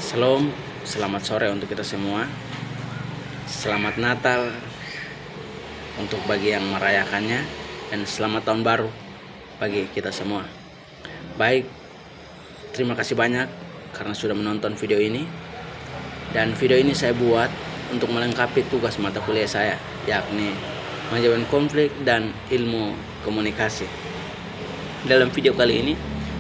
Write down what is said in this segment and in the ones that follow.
Shalom, selamat sore untuk kita semua. Selamat Natal untuk bagi yang merayakannya, dan selamat tahun baru bagi kita semua. Baik, terima kasih banyak karena sudah menonton video ini. Dan video ini saya buat untuk melengkapi tugas mata kuliah saya, yakni manajemen konflik dan ilmu komunikasi. Dalam video kali ini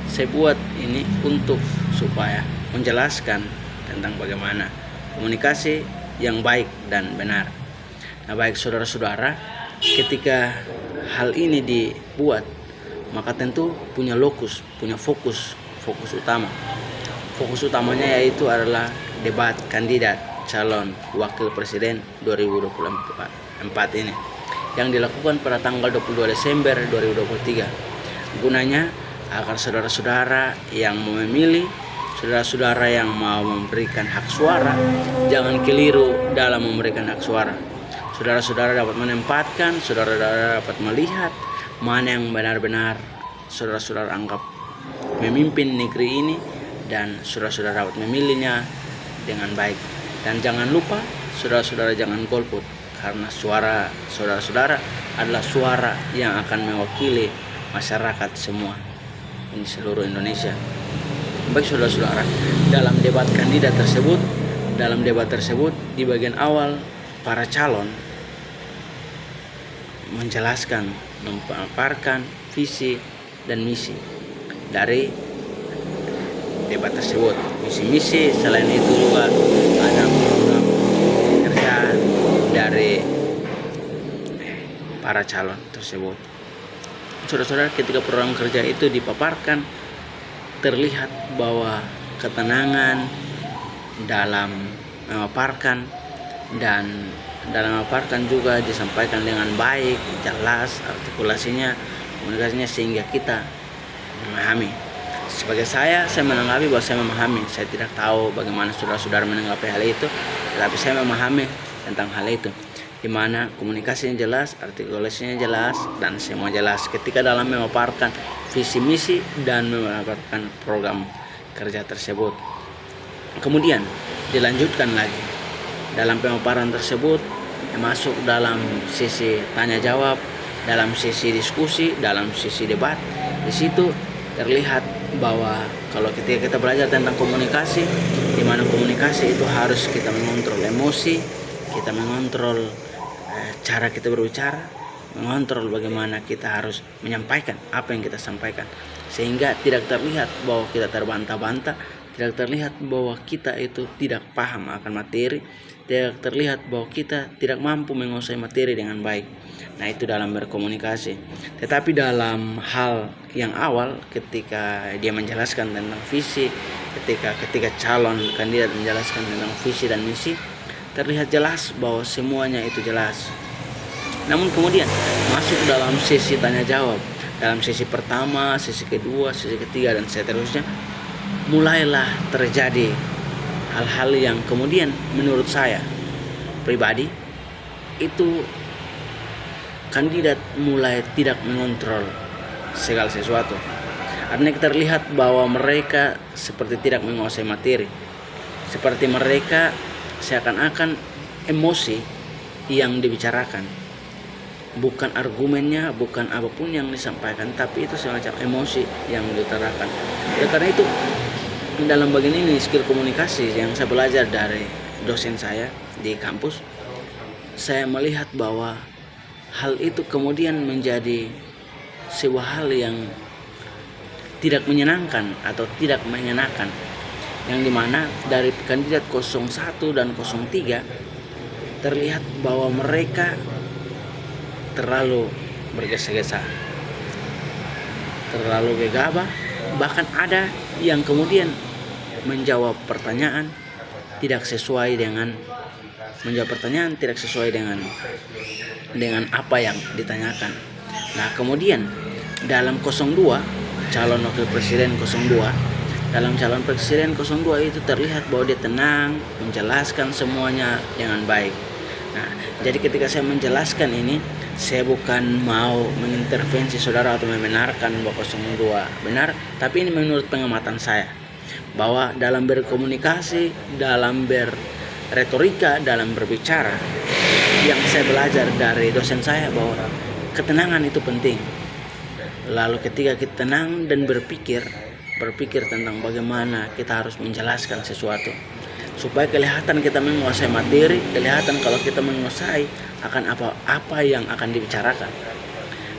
saya buat ini untuk supaya menjelaskan tentang bagaimana komunikasi yang baik dan benar. Nah, baik saudara-saudara, ketika hal ini dibuat, maka tentu punya fokus utama. Fokus utamanya yaitu adalah debat kandidat calon wakil presiden 2024 ini yang dilakukan pada tanggal 22 Desember 2023. Gunanya agar saudara-saudara yang mau memilih, saudara-saudara yang mau memberikan hak suara, jangan keliru dalam memberikan hak suara. Saudara-saudara dapat menempatkan, saudara-saudara dapat melihat mana yang benar-benar saudara-saudara anggap memimpin negeri ini, dan saudara-saudara dapat memilihnya dengan baik. Dan jangan lupa, saudara-saudara jangan golput, karena suara saudara-saudara adalah suara yang akan mewakili masyarakat semua di seluruh Indonesia. Baik saudara-saudara, dalam debat tersebut di bagian awal para calon menjelaskan, memaparkan visi dan misi dari debat tersebut. Misi-misi, selain itu juga ada program kerja dari para calon tersebut. Saudara-saudara, ketika program kerja itu dipaparkan, terlihat bahwa ketenangan dalam memaparkan, dan dalam memaparkan juga disampaikan dengan baik, jelas artikulasinya, komunikasinya, sehingga kita memahami. Sebagai saya menanggapi bahwa saya memahami. Saya tidak tahu bagaimana saudara-saudara menanggapi hal itu, tetapi saya memahami tentang hal itu, di mana komunikasinya jelas, artikulasinya jelas, dan semua jelas ketika dalam memaparkan visi misi dan memaparkan program kerja tersebut. Kemudian dilanjutkan lagi dalam pemaparan tersebut, masuk dalam sisi tanya jawab, dalam sisi diskusi, dalam sisi debat. Di situ terlihat bahwa kalau ketika kita belajar tentang komunikasi, di mana komunikasi itu harus kita mengontrol emosi, kita mengontrol cara kita berbicara, mengontrol bagaimana kita harus menyampaikan apa yang kita sampaikan, sehingga tidak terlihat bahwa kita terbantah-bantah, tidak terlihat bahwa kita itu tidak paham akan materi, tidak terlihat bahwa kita tidak mampu menguasai materi dengan baik. Nah, itu dalam berkomunikasi. Tetapi dalam hal yang awal, ketika dia menjelaskan tentang visi, ketika calon kandidat menjelaskan tentang visi dan misi, terlihat jelas bahwa semuanya itu jelas. Namun kemudian masuk dalam sesi tanya jawab, dalam sesi pertama, sesi kedua, sesi ketiga, dan seterusnya, mulailah terjadi hal-hal yang kemudian menurut saya pribadi itu kandidat mulai tidak mengontrol segala sesuatu. Artinya terlihat bahwa mereka seperti tidak menguasai materi, seperti mereka seakan-akan emosi yang dibicarakan, bukan argumennya, bukan apapun yang disampaikan, tapi itu semacam emosi yang diutarakan. Karena itu dalam bagian ini skill komunikasi yang saya belajar dari dosen saya di kampus, saya melihat bahwa hal itu kemudian menjadi sebuah hal yang tidak menyenangkan atau tidak mengenakan, yang dimana dari kandidat 01 dan 03 terlihat bahwa mereka terlalu bergesa-gesa, terlalu gegabah, bahkan ada yang kemudian menjawab pertanyaan tidak sesuai dengan apa yang ditanyakan. Nah, kemudian dalam 02, calon wakil presiden 02, dalam calon presiden 02 itu terlihat bahwa dia tenang, menjelaskan semuanya dengan baik. Nah, jadi ketika saya menjelaskan ini, saya bukan mau mengintervensi saudara atau membenarkan bahwa 02 benar, tapi ini menurut pengamatan saya. bahwa dalam berkomunikasi, dalam berretorika, dalam berbicara, yang saya belajar dari dosen saya bahwa ketenangan itu penting. Lalu ketika kita tenang dan berpikir tentang bagaimana kita harus menjelaskan sesuatu, supaya kelihatan kita menguasai materi, kelihatan kalau kita menguasai akan apa yang akan dibicarakan.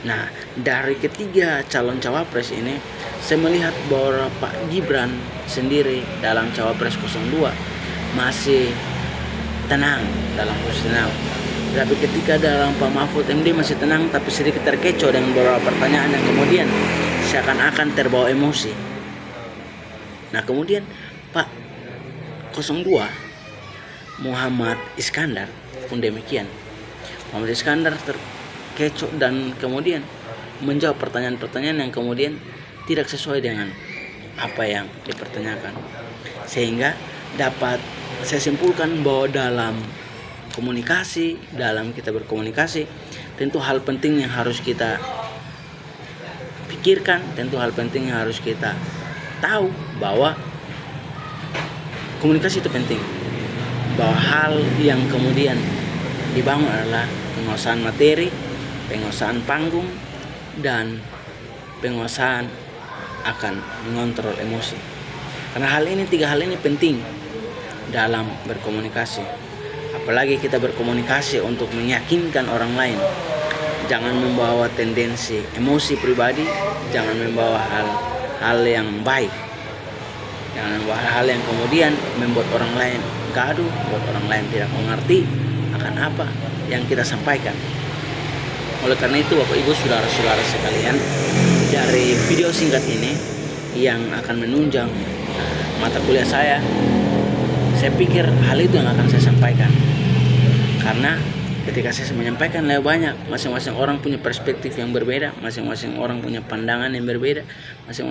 Nah, dari ketiga calon cawapres ini, saya melihat bahwa Pak Gibran sendiri dalam cawapres 02 masih tenang dalam posisi tenang. Tapi ketika dalam Pak Mahfud MD masih tenang, tapi sedikit terkecoh dengan beberapa pertanyaan yang kemudian seakan-akan terbawa emosi. Nah, kemudian Pak 02 Muhammad Iskandar pun demikian. Muhammad Iskandar terkecoh dan kemudian menjawab pertanyaan-pertanyaan yang kemudian tidak sesuai dengan apa yang dipertanyakan. Sehingga dapat saya simpulkan bahwa dalam komunikasi, dalam kita berkomunikasi, tentu hal penting yang harus kita pikirkan, tentu hal penting yang harus kita tahu bahwa komunikasi itu penting. Bahwa hal yang kemudian dibangun adalah penguasaan materi, penguasaan panggung, dan penguasaan akan mengontrol emosi. Karena tiga hal ini penting dalam berkomunikasi. Apalagi kita berkomunikasi untuk meyakinkan orang lain. Jangan membawa tendensi emosi pribadi, jangan membawa hal yang baik. Jangan membawa hal yang kemudian membuat orang lain gaduh, membuat orang lain tidak mengerti akan apa yang kita sampaikan. Oleh karena itu, Bapak Ibu, saudara-saudara sekalian, dari video singkat ini yang akan menunjang mata kuliah saya pikir hal itu yang akan saya sampaikan. Karena ketika saya menyampaikan lebih banyak, masing-masing orang punya perspektif yang berbeda, masing-masing orang punya pandangan yang berbeda, masing-masing